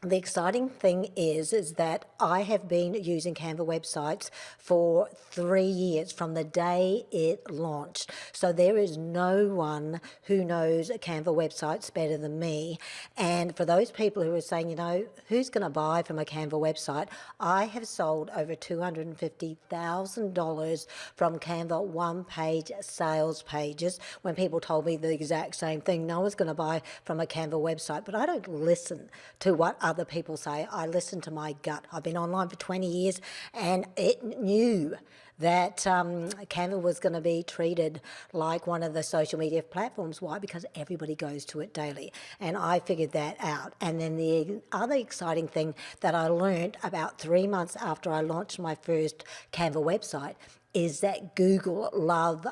The exciting thing is that I have been using Canva websites for 3 years from the day it launched. So there is no one who knows Canva websites better than me. And for those people who are saying, who's going to buy from a Canva website? I have sold over $250,000 from Canva one-page sales pages when people told me the exact same thing. No one's going to buy from a Canva website, but I don't listen to what other people say. I listen to my gut. I've been online for 20 years and it knew that Canva was going to be treated like one of the social media platforms. Why? Because everybody goes to it daily. And I figured that out. And then the other exciting thing that I learned about 3 months after I launched my first Canva website is that Google loves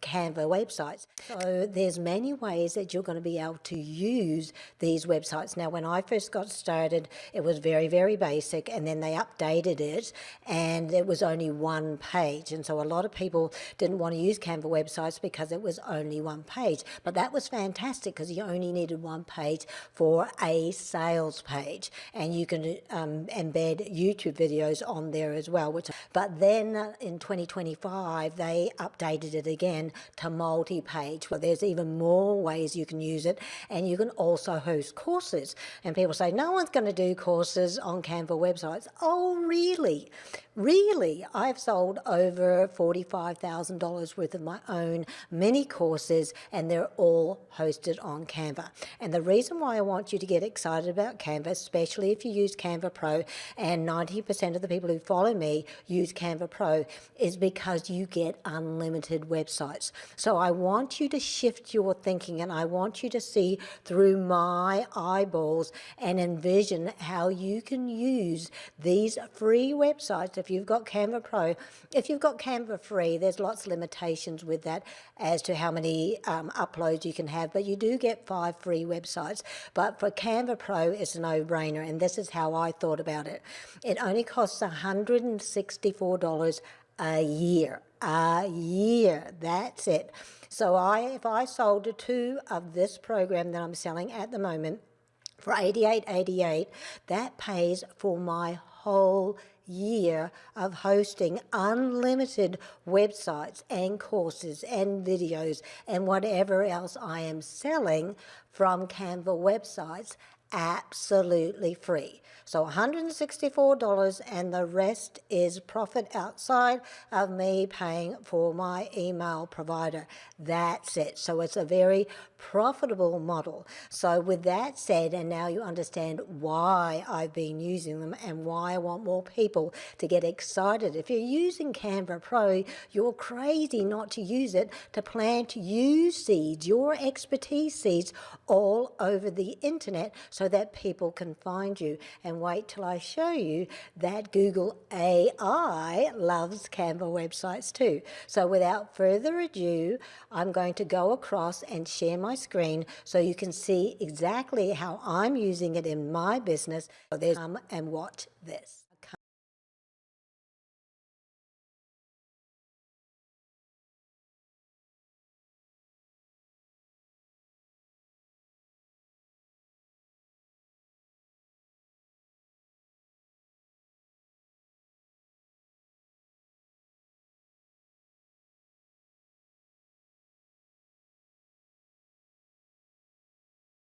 Canva websites. So there's many ways that you're going to be able to use these websites. Now, when I first got started, it was very, very basic, and then they updated it, and it was only one page. And so a lot of people didn't want to use Canva websites because it was only one page. But that was fantastic because you only needed one page for a sales page, and you can embed YouTube videos on there as well. But then in 2025, they updated it again to multi-page. Well, there's even more ways you can use it, and you can also host courses. And people say, no one's going to do courses on Canva websites. Oh, really? Really? I've sold over $45,000 worth of my own mini courses, and they're all hosted on Canva. And the reason why I want you to get excited about Canva, especially if you use Canva Pro, and 90% of the people who follow me use Canva Pro, is because you get unlimited websites. So I want you to shift your thinking, and I want you to see through my eyeballs and envision how you can use these free websites. If you've got Canva Pro, if you've got Canva free, there's lots of limitations with that as to how many uploads you can have, but you do get 5 free websites. But for Canva Pro, it's a no-brainer, and this is how I thought about it. It only costs $164 a year. That's it. So if I sold 2 of this program that I'm selling at the moment for $88.88, that pays for my whole year of hosting unlimited websites and courses and videos and whatever else I am selling from Canva websites, absolutely free. So $164, and the rest is profit outside of me paying for my email provider. That's it. So it's a very profitable model. So with that said, and now you understand why I've been using them and why I want more people to get excited. If you're using Canva Pro, you're crazy not to use it to plant your seeds, your expertise seeds, all over the internet so that people can find you. And wait till I show you that Google AI loves Canva websites too. So without further ado, I'm going to go across and share my screen so you can see exactly how I'm using it in my business. So there's come and watch this.